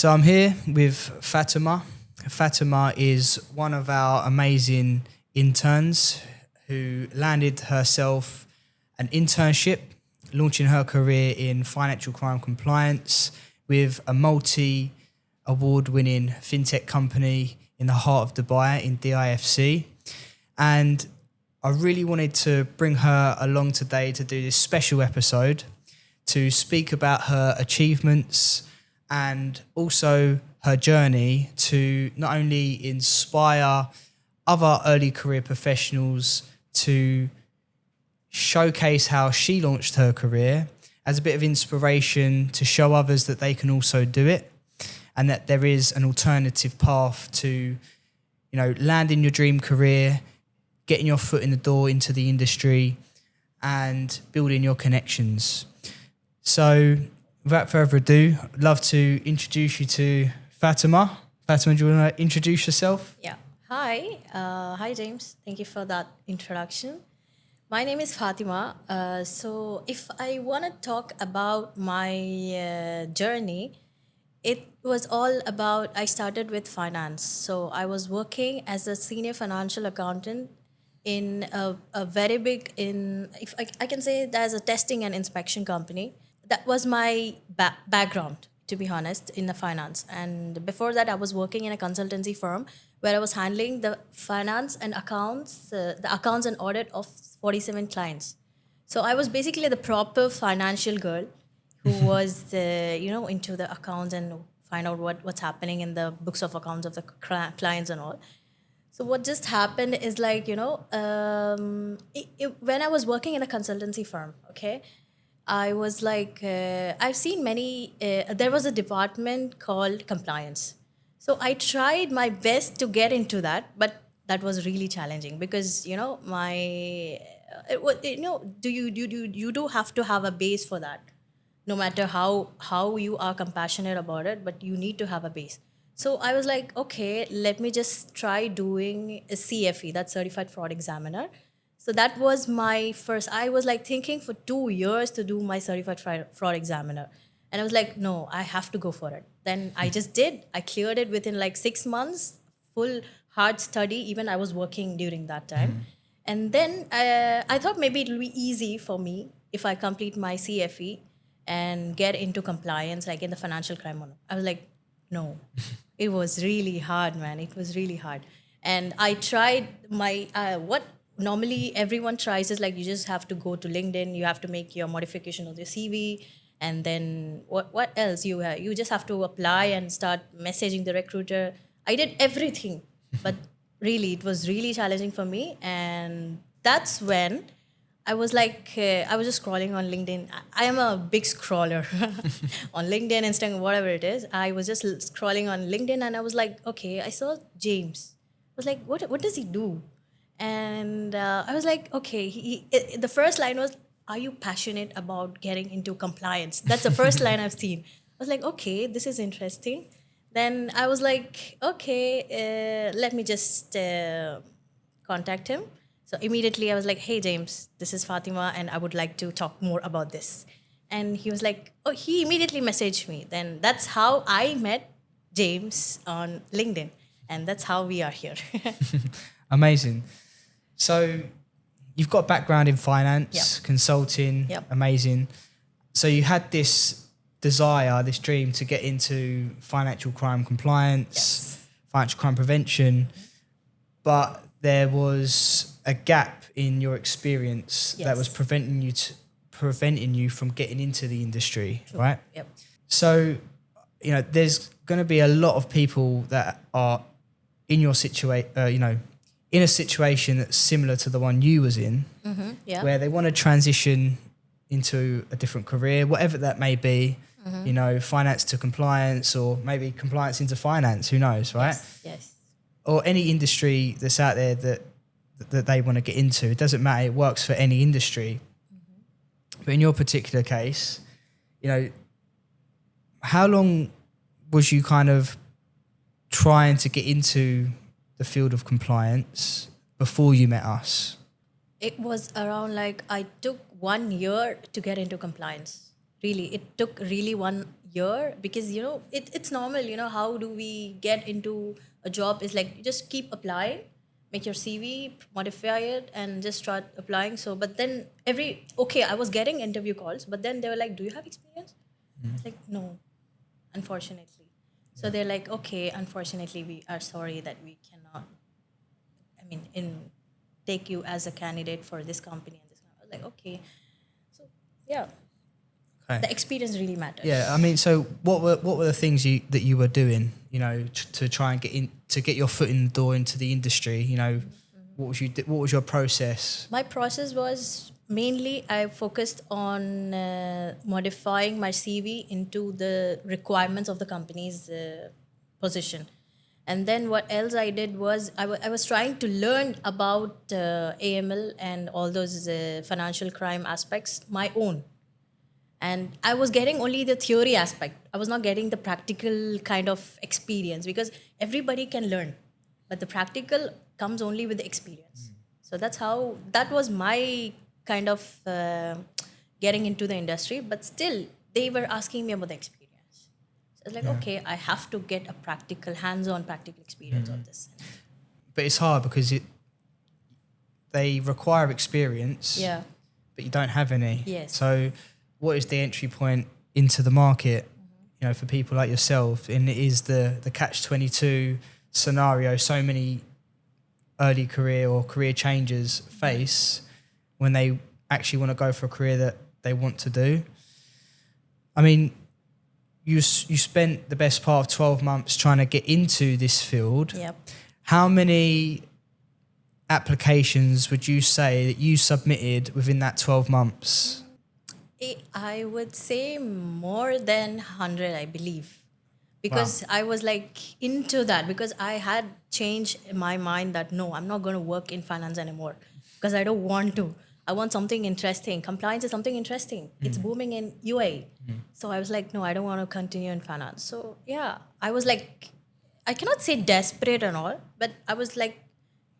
So I'm here with Fatima. Fatima is one of our amazing interns who landed herself an internship, launching her career in financial crime compliance with a multi-award-winning fintech company in the heart of Dubai in DIFC. And I really wanted to bring her along today to do this special episode to speak about her achievements and also her journey to not only inspire other early career professionals to showcase how she launched her career as a bit of inspiration to show others that they can also do it and that there is an alternative path to, landing your dream career, getting your foot in the door into the industry and building your connections. So without further ado, I'd love to introduce you to Fatima. Fatima, do you want to introduce yourself? Yeah. Hi. Hi, James. Thank you for that introduction. My name is Fatima. So if I want to talk about my journey, it was all about, I started with finance. So I was working as a senior financial accountant in a very big, if I can say there's a testing and inspection company. That was my background, to be honest, in the finance. And before that, I was working in a consultancy firm where I was handling the finance and accounts, the accounts and audit of 47 clients. So I was basically the proper financial girl who was, into the accounts and find out what's happening in the books of accounts of the clients and all. So what just happened is when I was working in a consultancy firm, okay, I was like, I've seen many, there was a department called compliance. So I tried my best to get into that, but that was really challenging because, you do have to have a base for that, no matter how you are compassionate about it, but you need to have a base. So I was like, okay, let me just try doing a CFE, that's Certified Fraud Examiner. So that was my first. I was like thinking for 2 years to do my Certified Fraud Examiner. And I was like, no, I have to go for it. Then I just did. I cleared it within like 6 months, full hard study. Even I was working during that time. And then I thought maybe it'll be easy for me if I complete my CFE and get into compliance, like in the financial crime one. I was like, no, it was really hard, man. It was really hard. And I tried what normally everyone tries is like you just have to go to LinkedIn, you have to make your modification of your CV, and then what else you just have to apply and start messaging the recruiter. I did everything, but really it was really challenging for me, and that's when I was like, I was just scrolling on LinkedIn. I am a big scroller on LinkedIn, Instagram, whatever it is. I was just scrolling on LinkedIn and I was like, okay, I saw James. I was like, what does he do? And I was like, okay, the first line was, are you passionate about getting into compliance? That's the first line I've seen. I was like, okay, this is interesting. Then I was like, okay, let me just contact him. So immediately I was like, hey, James, this is Fatima, and I would like to talk more about this. And he was like, oh, he immediately messaged me. Then that's how I met James on LinkedIn. And that's how we are here. Amazing. So you've got a background in finance, Yep. consulting, Yep. amazing. So you had this desire, this dream to get into financial crime compliance, Yes. financial crime prevention, but there was a gap in your experience that was Yes. preventing you from getting into the industry, right? Yep. So, there's going to be a lot of people that are in your situation, in a situation that's similar to the one you was in, Yeah. where they want to transition into a different career, whatever that may be, finance to compliance, or maybe compliance into finance, who knows, right? Yes. Or any industry that's out there that they want to get into. It doesn't matter. It works for any industry. But in your particular case, how long was you kind of trying to get into the field of compliance before you met us? It was around like I took 1 year to get into compliance. Really, it took really 1 year, because it's normal. How do we get into a job is like you just keep applying, make your CV, modify it, and just start applying. So, but then I was getting interview calls, but then they were like, "Do you have experience?" It's like, no, unfortunately. So they're like, "Okay, unfortunately, we are sorry that we cannot. I mean, take you as a candidate for this company and this." I was like, "Okay." So yeah, Okay. the experience really matters. Yeah, I mean, so what were the things that you were doing, to try and get your foot in the door into the industry? What was your process? My process was mainly I focused on modifying my CV into the requirements of the company's position. And then what else I did was I was trying to learn about AML and all those financial crime aspects my own. And I was getting only the theory aspect. I was not getting the practical kind of experience, because everybody can learn, but the practical comes only with the experience. So that was my kind of getting into the industry. But still, they were asking me about the experience. So I was like, okay, I have to get a hands-on practical experience of this. But it's hard because they require experience, Yeah. but you don't have any. Yes. So what is the entry point into the market, for people like yourself? And it is the catch-22 scenario so many early career or career changers face when they actually want to go for a career that they want to do. I mean, you spent the best part of 12 months trying to get into this field. Yep. How many applications would you say that you submitted within that 12 months? I would say more than 100, I believe. Because I was like into that, because I had changed my mind that no, I'm not going to work in finance anymore because I don't want to. I want something interesting. Compliance is something interesting. It's booming in UAE. So I was like, no, I don't want to continue in finance. So yeah, I was like, I cannot say desperate and all, but I was like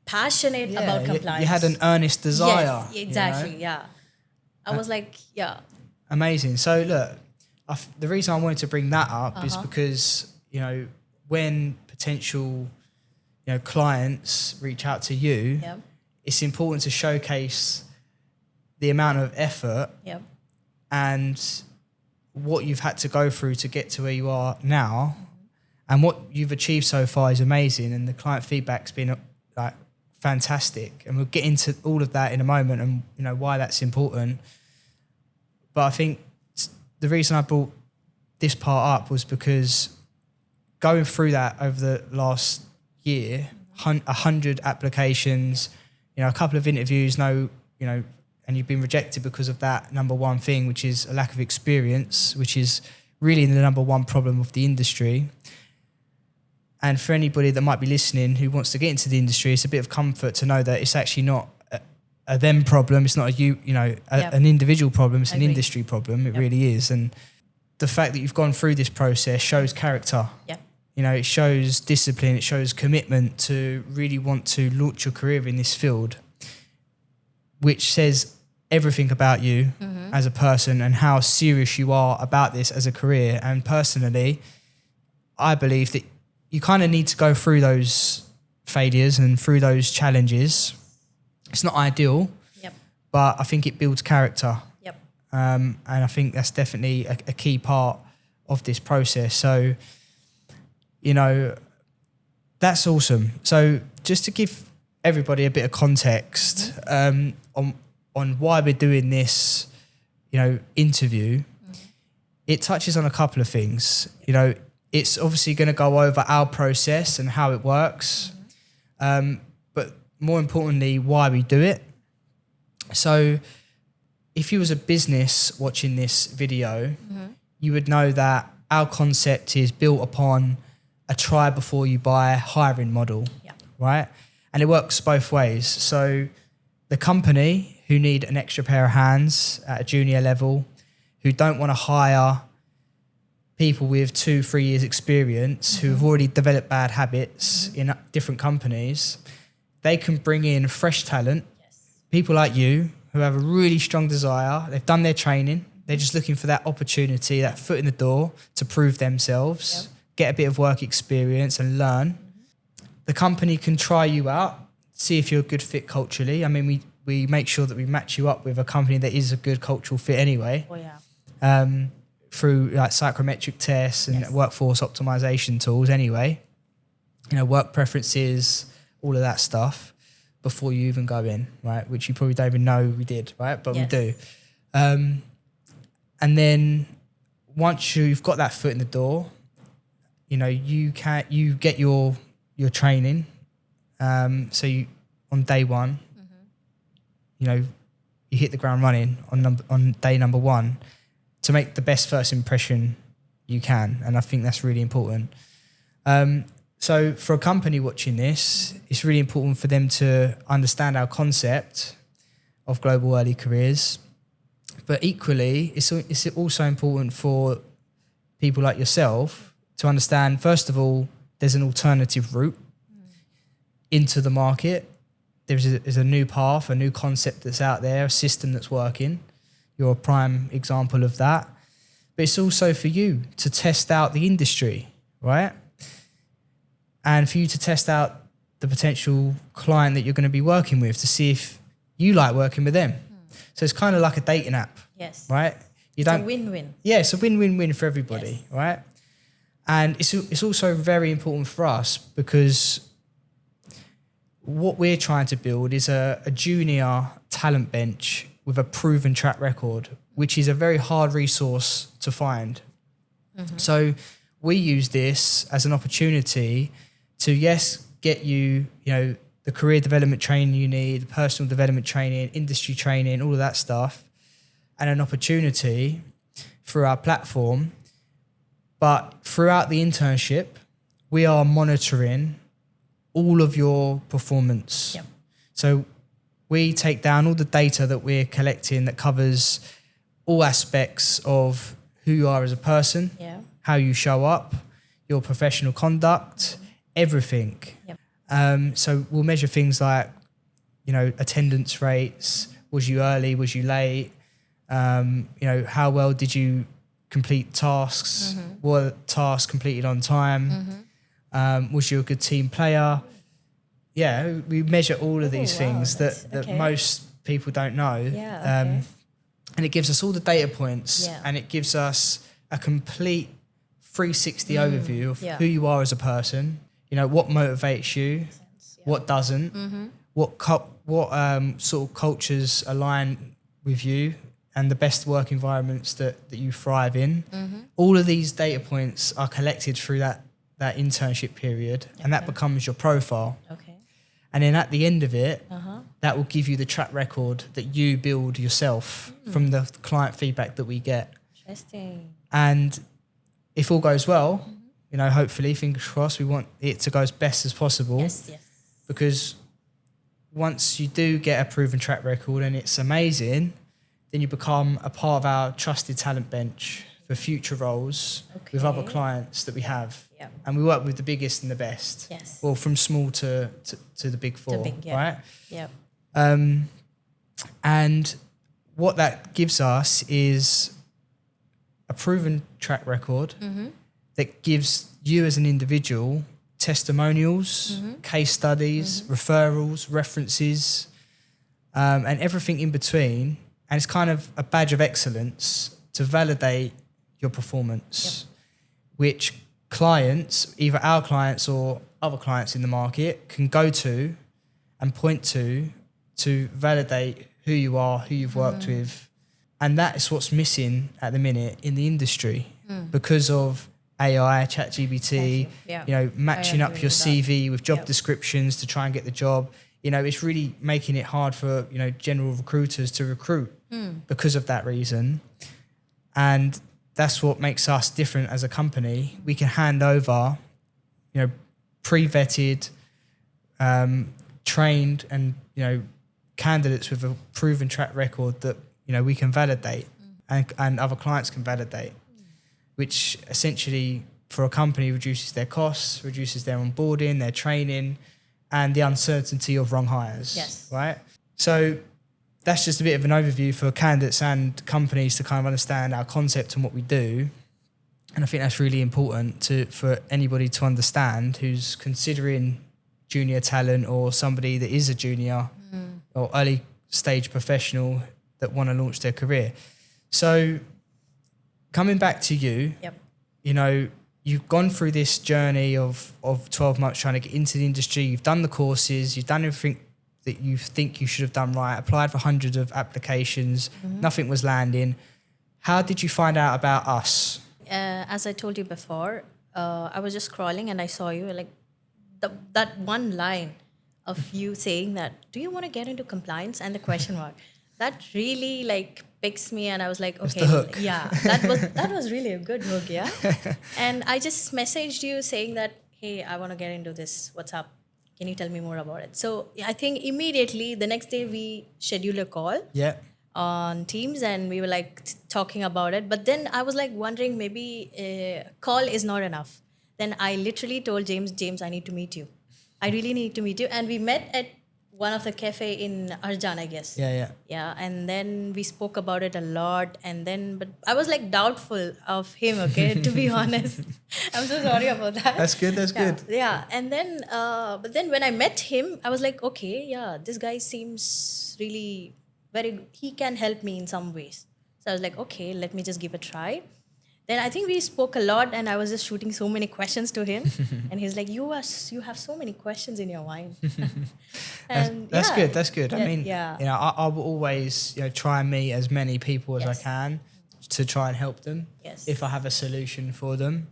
passionate about compliance. You had an earnest desire. Yes, exactly. Yeah. I was like, yeah. Amazing. So look, the reason I wanted to bring that up is because, when potential, clients reach out to you, it's important to showcase the amount of effort and what you've had to go through to get to where you are now. And what you've achieved so far is amazing. And the client feedback's been fantastic. And we'll get into all of that in a moment and, why that's important. But I think the reason I brought this part up was because going through that over the last year, 100 applications, a couple of interviews, and you've been rejected because of that number one thing, which is a lack of experience, which is really the number one problem of the industry. And for anybody that might be listening who wants to get into the industry, it's a bit of comfort to know that it's actually not a them problem. It's not an individual problem. It's an industry problem. It really is. And the fact that you've gone through this process shows character. Yep. It shows discipline. It shows commitment to really want to launch your career in this field, which says everything about you as a person and how serious you are about this as a career. And personally, I believe that you kind of need to go through those failures and through those challenges. It's not ideal, but I think it builds character. And I think that's definitely a key part of this process. So, that's awesome. So just to give everybody a bit of context on why we're doing this, interview, it touches on a couple of things. It's obviously going to go over our process and how it works, but more importantly, why we do it. So if you was a business watching this video, you would know that our concept is built upon a try before you buy hiring model, right? And it works both ways. So the company who need an extra pair of hands at a junior level, who don't want to hire people with 2-3 years experience who have already developed bad habits in different companies, they can bring in fresh talent, people like you who have a really strong desire. They've done their training, They're just looking for that opportunity, that foot in the door to prove themselves, get a bit of work experience and learn. The company can try you out, see if you're a good fit culturally. I mean, we make sure that we match you up with a company that is a good cultural fit anyway. Oh, yeah. Through like psychometric tests and workforce optimization tools anyway. You know, work preferences, all of that stuff before you even go in, right? Which you probably don't even know we did, right? But we do. And then once you've got that foot in the door, you know, you get your training. So you, on day one, you know, you hit the ground running on day number one to make the best first impression you can. And I think that's really important. So for a company watching this, it's really important for them to understand our concept of global early careers. But equally, it's also important for people like yourself to understand, first of all, there's an alternative route into the market. There's a new path, a new concept that's out there, a system that's working. You're a prime example of that. But it's also for you to test out the industry, right? And for you to test out the potential client that you're going to be working with to see if you like working with them. So it's kind of like a dating app, right? It's a win-win. Yeah, it's a win-win-win for everybody, right? And it's also very important for us because what we're trying to build is a junior talent bench with a proven track record, which is a very hard resource to find. So we use this as an opportunity to, get you, you know, the career development training you need, personal development training, industry training, all of that stuff, and an opportunity through our platform. But throughout the internship, we are monitoring all of your performance. So we take down all the data that we're collecting that covers all aspects of who you are as a person, how you show up, your professional conduct, everything. So we'll measure things like, you know, attendance rates. Was you early? Was you late? You know, how well did you complete tasks? Were tasks completed on time? Was you a good team player? Yeah, we measure all of these things that most people don't know. And it gives us all the data points and it gives us a complete 360 overview of who you are as a person, you know, what motivates you, what doesn't, what sort of cultures align with you and the best work environments that you thrive in. All of these data points are collected through that internship period and that becomes your profile. And then at the end of it, that will give you the track record that you build yourself from the client feedback that we get. Interesting. And if all goes well, you know, hopefully, fingers crossed, we want it to go as best as possible. Because once you do get a proven track record and it's amazing, then you become a part of our trusted talent bench for future roles with other clients that we have. And we work with the biggest and the best. Well, from small to the big four, right? And what that gives us is a proven track record that gives you as an individual testimonials, case studies, referrals, references, and everything in between. And it's kind of a badge of excellence to validate your performance, which clients, either our clients or other clients in the market, can go to and point to validate who you are, who you've worked with. And that is what's missing at the minute in the industry because of AI, ChatGPT, you know, matching up your CV with job descriptions to try and get the job. You know, it's really making it hard for, you know, general recruiters to recruit because of that reason. And that's what makes us different as a company. We can hand over, you know, pre-vetted, trained and, you know, candidates with a proven track record that, you know, we can validate and other clients can validate, which essentially for a company reduces their costs, reduces their onboarding, their training, and the uncertainty of wrong hires, right? So that's just a bit of an overview for candidates and companies to kind of understand our concept and what we do. And I think that's really important for anybody to understand who's considering junior talent or somebody that is a junior or early stage professional that want to launch their career. So coming back to you, you know, you've gone through this journey of 12 months trying to get into the industry. You've done the courses, you've done everything that you think you should have done right, applied for hundreds of applications, nothing was landing. How did you find out about us? As I told you before, I was just scrolling and I saw you, like that one line of you saying that, do you want to get into compliance? And the question mark. That really like picks me, and I was like, okay, the hook. Yeah, that was really a good hook, yeah. And I just messaged you saying that, hey, I want to get into this. What's up? Can you tell me more about it? So I think immediately the next day we scheduled a call. Yeah. On Teams, and we were like talking about it. But then I was like wondering, maybe a call is not enough. Then I literally told James, I need to meet you. I really need to meet you. And we met at one of the cafe in Arjan, I guess. Yeah. Yeah, and then we spoke about it a lot. And then, but I was like doubtful of him, okay, to be honest. I'm so sorry about that. That's good. Good. Yeah, and then, but then when I met him, I was like, okay, yeah, this guy seems really very good. He can help me in some ways. So I was like, okay, let me just give it a try. Then I think we spoke a lot, and I was just shooting so many questions to him. And he's like, you have so many questions in your mind. And that's good. That's good. Yeah, I mean, yeah. you know, I will always, you know, try and meet as many people as I can to try and help them if I have a solution for them.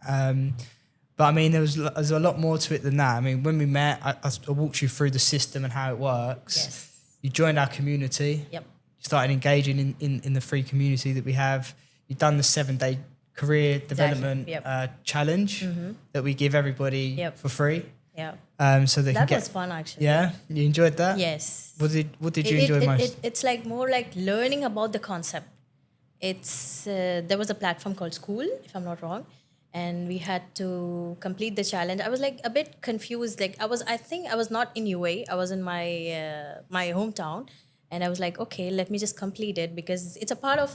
But I mean, there's a lot more to it than that. I mean, when we met, I walked you through the system and how it works. Yes. You joined our community. Yep. You started engaging in the free community that we have. You've done the 7-day career development challenge that we give everybody for free. Yeah. So they that can was fun, actually. Yeah, you enjoyed that? Yes. What did you enjoy most? It's like more like learning about the concept. It's there was a platform called School, if I'm not wrong, and we had to complete the challenge. I was like a bit confused. Like I think I was not in UA. I was in my hometown, and I was like, okay, let me just complete it, because it's a part of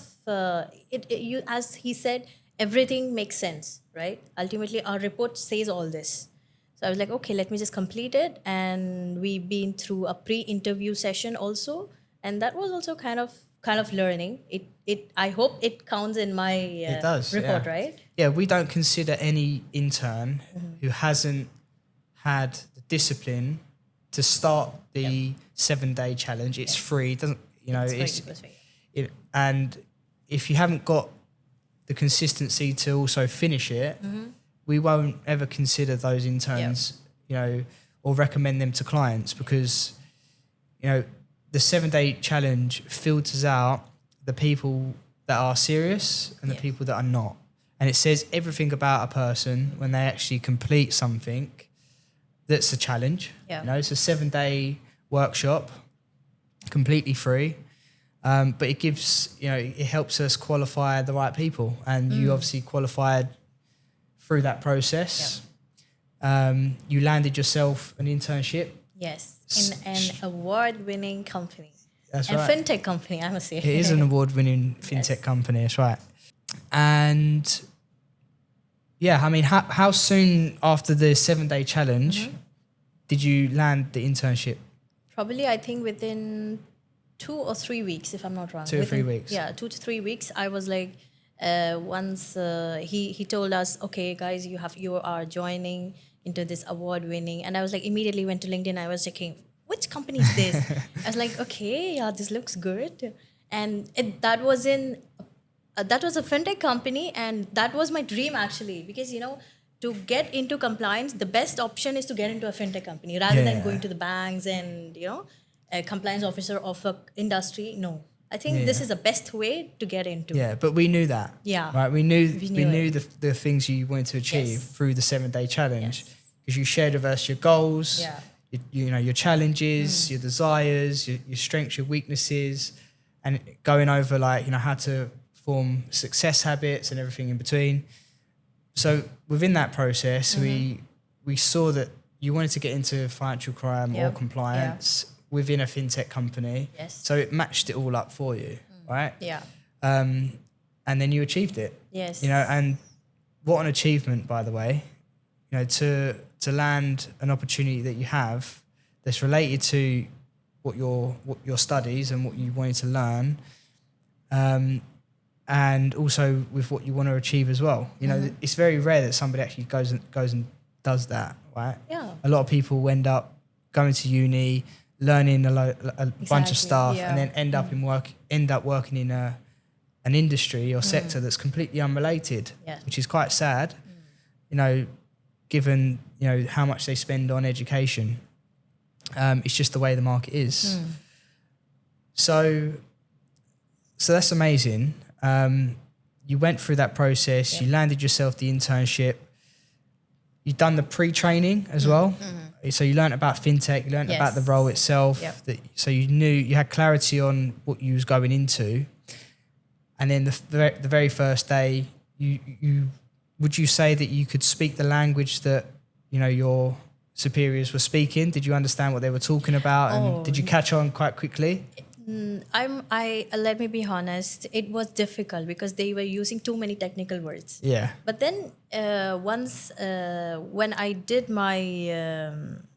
you. As he said, everything makes sense, right? Ultimately, our report says all this. So I was like, okay, let me just complete it. And we've been through a pre-interview session also, and that was also kind of learning. I hope it counts in my it does, report, right? Yeah, we don't consider any intern who hasn't had the discipline to start the 7-day challenge. It's free. It doesn't, you know, it's free. And if you haven't got the consistency to also finish it, we won't ever consider those interns, you know, or recommend them to clients, because, you know, the 7-day challenge filters out the people that are serious and the people that are not. And it says everything about a person when they actually complete something that's a challenge. Yeah. You know, it's a 7-day workshop, completely free. But it gives, you know, it helps us qualify the right people. And you obviously qualified through that process. You landed yourself an internship. Yes, in an award-winning company. That's and right. fintech company, I must say. It is an award-winning fintech company, that's right. And yeah, I mean, how soon after the 7-day challenge did you land the internship? Probably, I think within 2 or 3 weeks, if I'm not wrong. 2 or 3 weeks. Yeah, 2 to 3 weeks. I was like, once he told us, okay, guys, you are joining into this award-winning, and I was like, immediately went to LinkedIn. I was checking, which company is this? I was like, okay, yeah, this looks good. And that was a fintech company, and that was my dream, actually, because, you know, to get into compliance, the best option is to get into a fintech company rather than going to the banks and, you know, a compliance officer of a industry. No, I think this is the best way to get into. Yeah, but we knew that. Yeah. Right, we knew the things you wanted to achieve through the 7-day challenge, because you shared with us your goals, you know, your challenges, your desires, your strengths, your weaknesses, and going over, like, you know, how to form success habits and everything in between. So within that process, we saw that you wanted to get into financial crime or compliance. within a fintech company. Yes. So it matched it all up for you, right? Yeah. And then you achieved it. Yes. You know, and what an achievement, by the way. You know, to land an opportunity that you have that's related to what your studies and what you wanted to learn, and also with what you want to achieve as well. You know, it's very rare that somebody actually goes and does that, right? Yeah. A lot of people end up going to uni, learning a bunch of Exactly, stuff, yeah. and then end up working in an industry or sector that's completely unrelated, Yeah. which is quite sad. You know, given how much they spend on education, it's just the way the market is. So that's amazing. You went through that process. You landed yourself the internship. You've done the pre-training as well. So you learned about fintech. You learned about the role itself. Yep. So you knew you had clarity on what you was going into. And then the very first day, you would you say that you could speak the language that your superiors were speaking? Did you understand what they were talking about, and did you catch on quite quickly? Let me be honest. It was difficult because they were using too many technical words. Yeah. But then once when I did my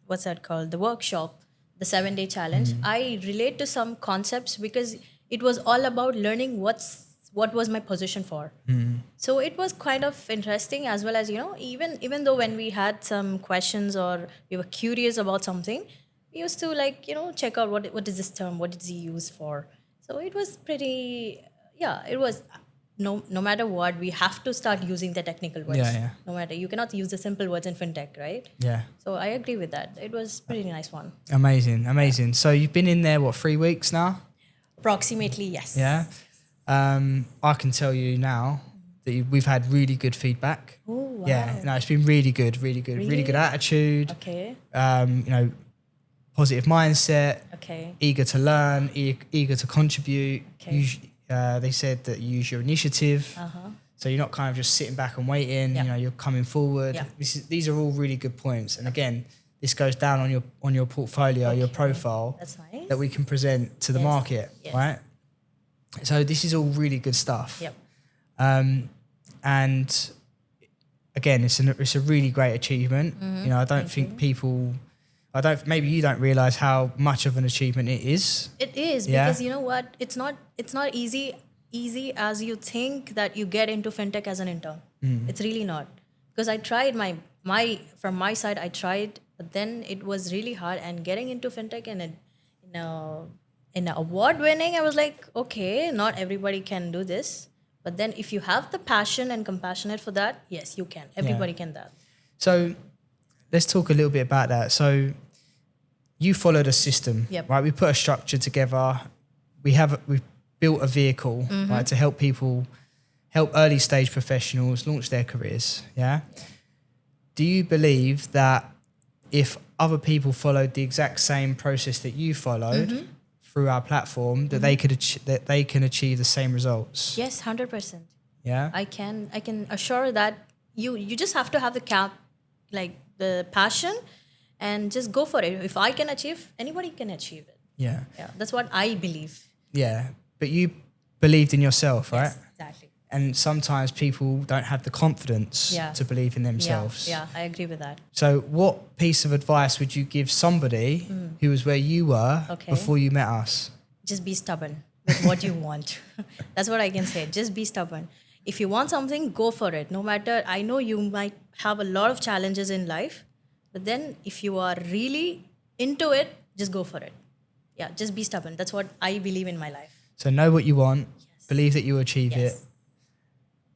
what's that called, the workshop, the 7-day challenge, I relate to some concepts because it was all about learning what was my position for. So it was kind of interesting, as well as even though when we had some questions or we were curious about something, we used to check out what is this term, what is he used for. So it was pretty, it was no matter what, we have to start using the technical words. Yeah. No matter, you cannot use the simple words in fintech, right? Yeah. So I agree with that. It was pretty nice one. Amazing. So you've been in there 3 weeks now? Approximately, yes. Yeah. I can tell you now that we've had really good feedback. Oh, wow. Yeah. No, it's been really good. Really good attitude. Okay. Positive mindset. Okay. Eager to learn. Eager to contribute. Okay. They said that you use your initiative. So you're not kind of just sitting back and waiting. Yeah. You're coming forward. Yeah. These are all really good points. And again, this goes down on your portfolio, your profile. That's nice. That we can present to the market, right? So this is all really good stuff. Yep. And again, it's a really great achievement. I don't think maybe you don't realize how much of an achievement it is. It is, because you know what? It's not easy as you think that you get into fintech as an intern. It's really not. Because I tried from my side, I tried, but then it was really hard. And getting into fintech in a award winning, I was like, okay, not everybody can do this. But then if you have the passion and compassionate for that, yes, you can. Everybody can that. So let's talk a little bit about that. So you followed a system, right? We put a structure together. We've built a vehicle, right, to help early stage professionals launch their careers. Yeah. Do you believe that if other people followed the exact same process that you followed through our platform, that they can achieve the same results? Yes, 100%. Yeah. I can assure that you just have to have the passion and just go for it. If I can achieve, anybody can achieve it. Yeah. Yeah, that's what I believe. Yeah. But you believed in yourself, right? Yes, exactly. And sometimes people don't have the confidence to believe in themselves. Yeah, I agree with that. So what piece of advice would you give somebody who was where you were before you met us? Just be stubborn with what you want. That's what I can say. Just be stubborn. If you want something, go for it. No matter, I know you might have a lot of challenges in life, but then if you are really into it, just go for it. Yeah, just be stubborn. That's what I believe in my life. So know what you want, believe that you'll achieve it,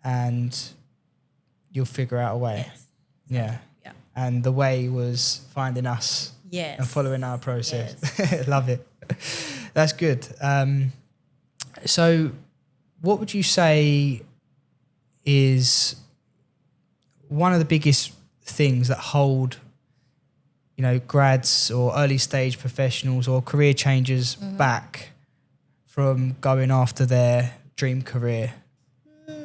and you'll figure out a way. Yes. Yeah. And the way was finding us and following our process. Yes. Love it. That's good. So what would you say is one of the biggest things that hold, grads or early stage professionals or career changers back from going after their dream career?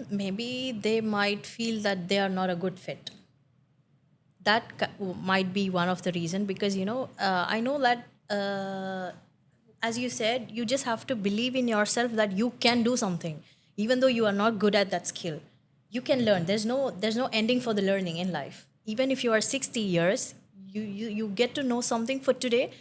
Maybe they might feel that they are not a good fit. That might be one of the reasons, because I know that as you said, you just have to believe in yourself that you can do something, even though you are not good at that skill. You can learn. There's no ending for the learning in life. Even if you are 60 years, you get to know something for today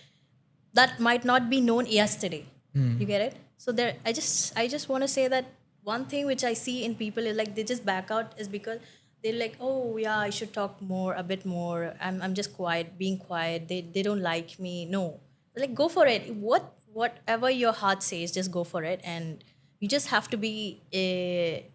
that might not be known yesterday. You get it? So there, I just want to say that one thing which I see in people is like they just back out is because they're like, oh yeah, I should talk more, a bit more. I'm just quiet, being quiet. They don't like me. No, like go for it. Whatever your heart says, just go for it, and you just have to be a.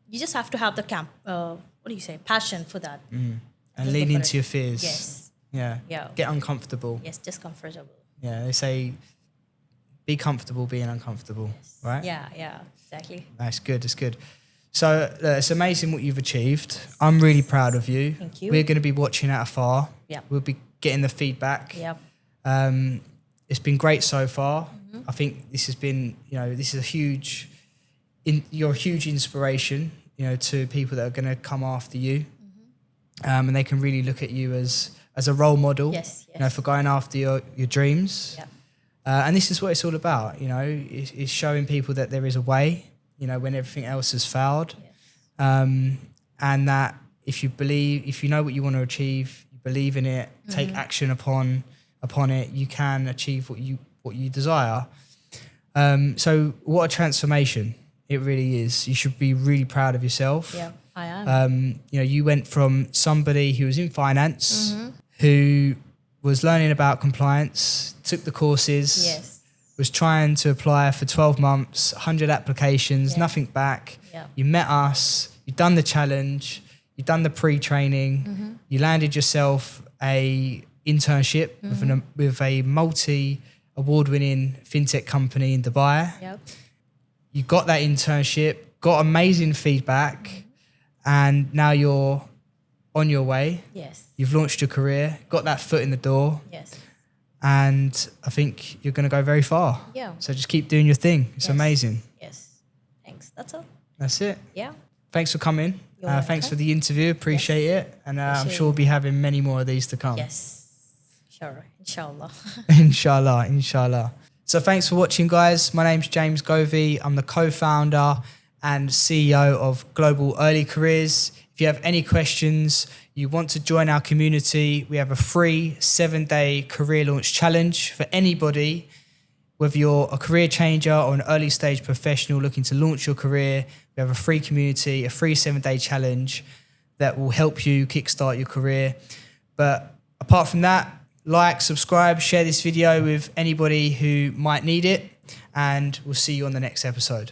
You just have to have the what do you say, passion for that. And Just lean go for into it. your fears. Yes. Yeah. Yeah. Get uncomfortable. Yes, just comfortable. Yeah. They say, be comfortable being uncomfortable. Right? Yeah, exactly. That's good. It's good. So it's amazing what you've achieved. I'm really proud of you. Thank you. We're going to be watching out afar. Yeah. We'll be getting the feedback. Yep. It's been great so far. Mm-hmm. I think this has been, this is you're a huge inspiration, to people that are going to come after you. Mm-hmm. And they can really look at you as a role model, Yes. for going after your dreams. Yeah. And this is what it's all about, it's showing people that there is a way, when everything else has failed. Yes. And that if you know what you want to achieve, you believe in it, take action upon it, you can achieve what you desire. So what a transformation it really is. You should be really proud of yourself. Yeah, I am. You went from somebody who was in finance, who was learning about compliance, took the courses, Yes. was trying to apply for 12 months, 100 applications, Yeah. nothing back. Yeah. You met us, you've done the challenge, you've done the pre-training, you landed yourself a internship with a multi-award-winning fintech company in Dubai. Yep. You got that internship, got amazing feedback, and now you're on your way. Yes. You've launched your career, got that foot in the door, Yes. and I think you're going to go very far. Yeah. So just keep doing your thing. It's Yes. amazing. Yes. Thanks. That's all. That's it. Yeah. Thanks for coming. You're Thanks welcome. for the interview. Appreciate it. And I'm Appreciate sure we'll be having many more of these to come. Yes. Sure. Inshallah. Inshallah. Inshallah. So thanks for watching, guys. My name's James Govey. I'm the co-founder and CEO of Global Early Careers. If you have any questions, you want to join our community, we have a free 7-day career launch challenge for anybody, whether you're a career changer or an early stage professional looking to launch your career. We have a free community, a free 7-day challenge that will help you kickstart your career. But apart from that, like, subscribe, share this video with anybody who might need it, and we'll see you on the next episode.